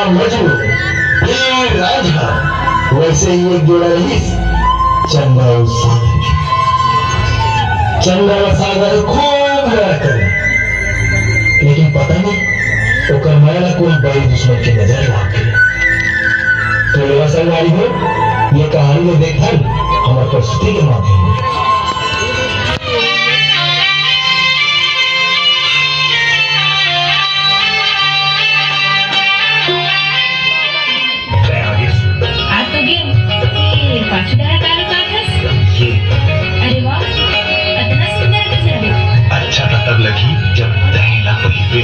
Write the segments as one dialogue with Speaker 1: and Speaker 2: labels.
Speaker 1: मजनू, ये राजा, वैसे ही एक जोड़ा रईस, चंदा और सागर। चंदा और सागर खूब प्यार करे, लेकिन पता नहीं तो करमाया कोई बड़ी दुश्मन की नजर लाग गई। थोड़े असर गाड़ी हो, ये कहानी में देखा हमारे प्रस्तुति के माध्यम में।
Speaker 2: अरे वाह, इतना सुंदर कैसे?
Speaker 3: अच्छा तो तब लगी जब दहला पही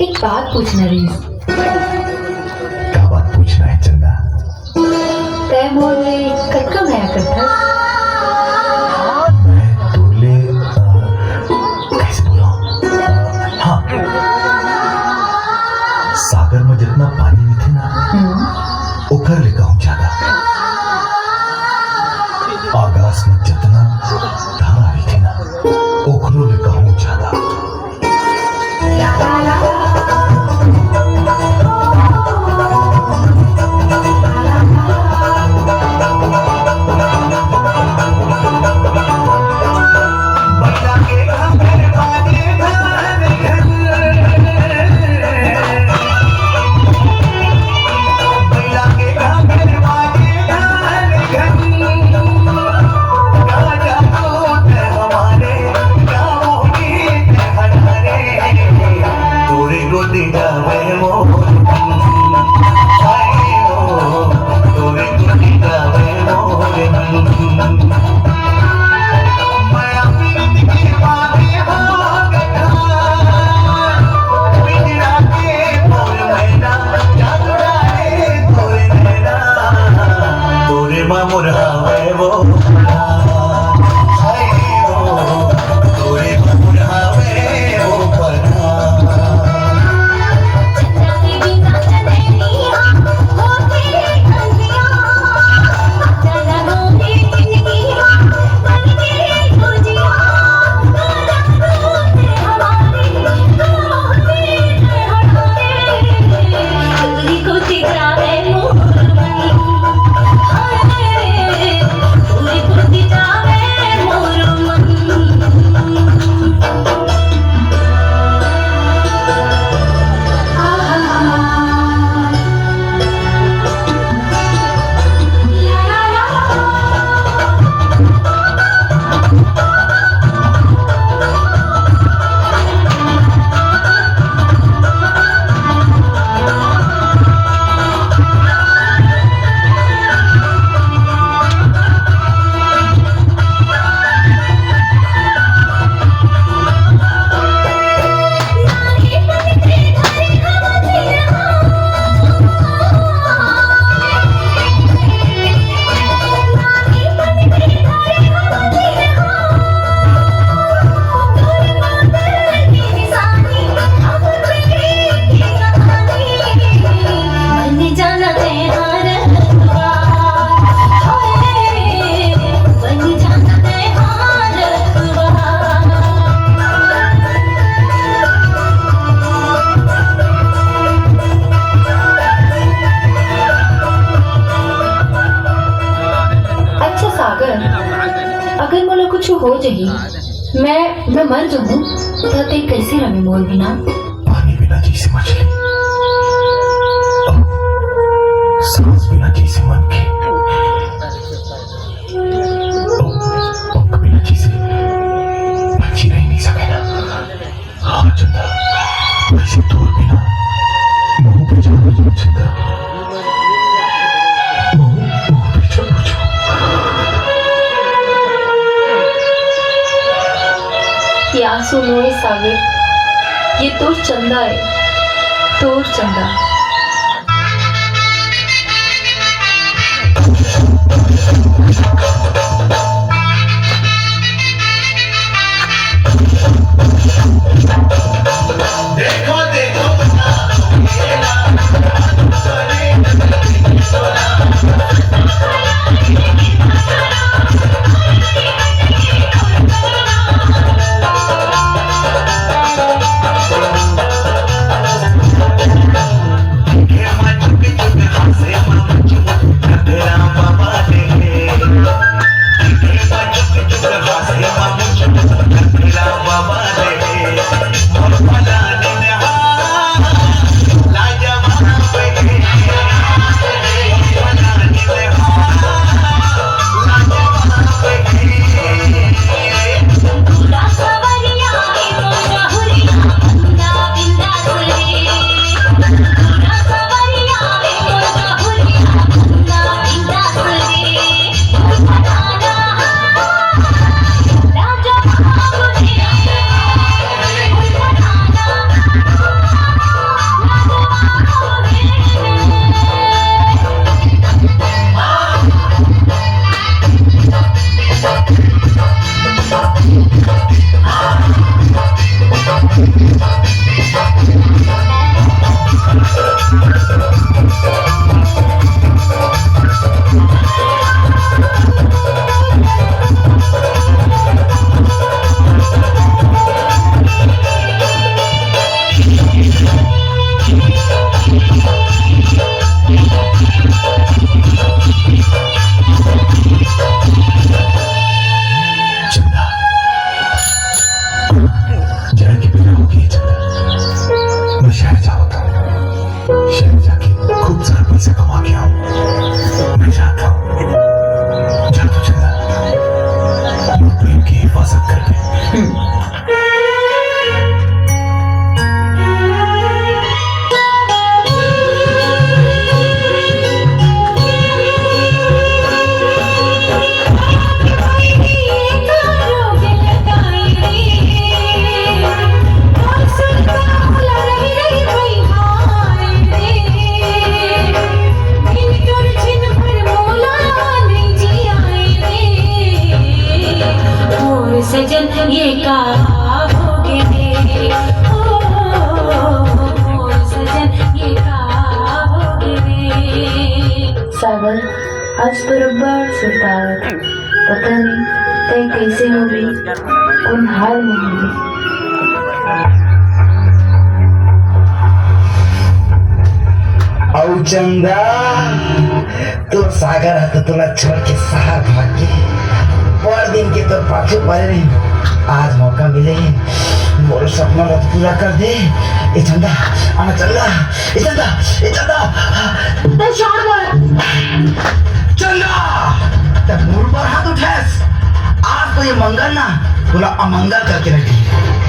Speaker 2: एक बात पूछना रही।
Speaker 3: क्या बात पूछना है चंदा?
Speaker 2: तय मोर में कटका नया करता
Speaker 3: मैं तोड़ले कैसे बोला? हाँ, सागर में जितना पानी में थे ना ओकर ले कहूँ ज्यादा, आकाश में जितना धारा भी थे ना ओकरो ले कहूँ ज्यादा। माया पीरत के बारे हो गया पिंजरा के मोर मैना जागुड़ाए तोरे नैना तोरे मामुर हावे वो हाय वो तोरे मामुर हावे वो पना
Speaker 2: चंदा के बिना चलेनिया होके अंधिया चला गोरी जिंदगिया बन के गुजिया गाना रोते हमारी होते हमारे तुझी को चित्राए मोरमनी हाय तुझी को चित्राए मोरमनी अच्छा सागर, अगर मोला कुछ हो जाही, मैं मर जाऊं तो ते कैसे रहे मोर बिना?
Speaker 3: पानी बिना जैसे मछली सांस बिना जैसे मन के पंख बिना जैसे पक्षी रह नहीं सके ना हाँ चंदा वैसे दूर बिना मुंह पे जाना जो चंदा मुंह पे जाना जो
Speaker 2: ये आंसू मोए सागर, ये तोर चंदा है, तोर चंदा।
Speaker 3: देखो देखो
Speaker 2: सजन ये का होगे रे, ओ सजन ये का होगे रे। सागर आज तो रब्बर सुल्तान, पता नहीं तय कैसे होगी, कौन हाल में होगी।
Speaker 4: औ चंदा तो सागर है तो तुला छोड़ के शहर भाग के पर दिन के तो पाछे पड़े नहीं। आज मौका मिले मोर सपना मत पूरा कर दे। ए चंदा आना चंदा, ए चंदा, ए चंदा
Speaker 2: तो छोड़ दो
Speaker 4: चंदा, तब मुड़ पर हाथ उठास। आज तो ये मंगल ना तुला अमंगल करके रखी।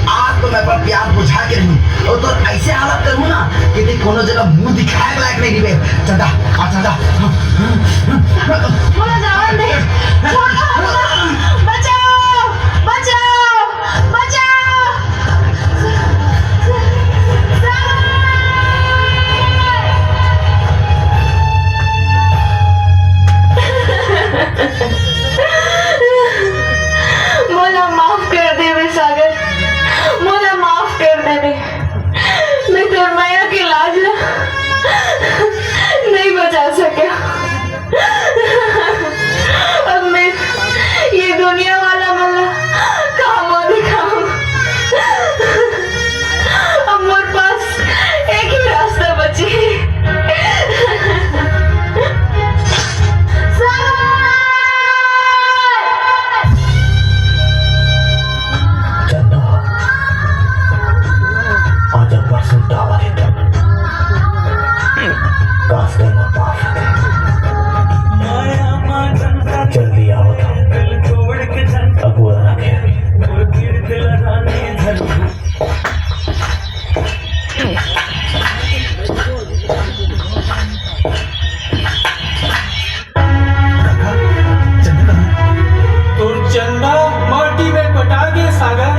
Speaker 4: आज तो मैं पर प्यार बुझा के रहूं और तो ऐसे हालत करूं ना कि ते कोनो जगह मुंह दिखाए लायक नहीं दिवे। चंदा आ चंदा,
Speaker 2: मुझे जान दे, छोड़ दो, बचाओ बचाओ बचाओ। मुझे माफ कर दे वे सागर, मुझे माफ कर दे वे। मैं तोरमैया की लाज नहीं बचा सका। अब मैं ये दुनिया वाला मल्ला कहाँ दिखाऊं। अब मेरे पास एक ही रास्ता बची है।
Speaker 4: चंदा आज अब्बर से दावा देता काश दिन में पास जल्दी आओ था अब वो रखे।
Speaker 5: तो चंदा माटी में पटा गया सागर।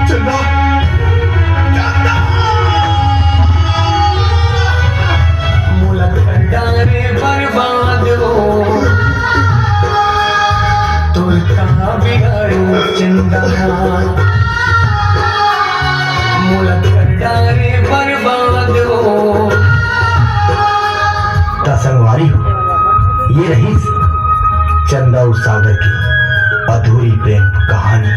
Speaker 4: चंदा
Speaker 5: मुलक डारे बर्बाद हो तुर का बिगाड़ू चंदा। मुलक डारे बर्बाद हो
Speaker 4: संगवारी हो। ये रही चंदा और सागर की अधूरी प्रेम कहानी।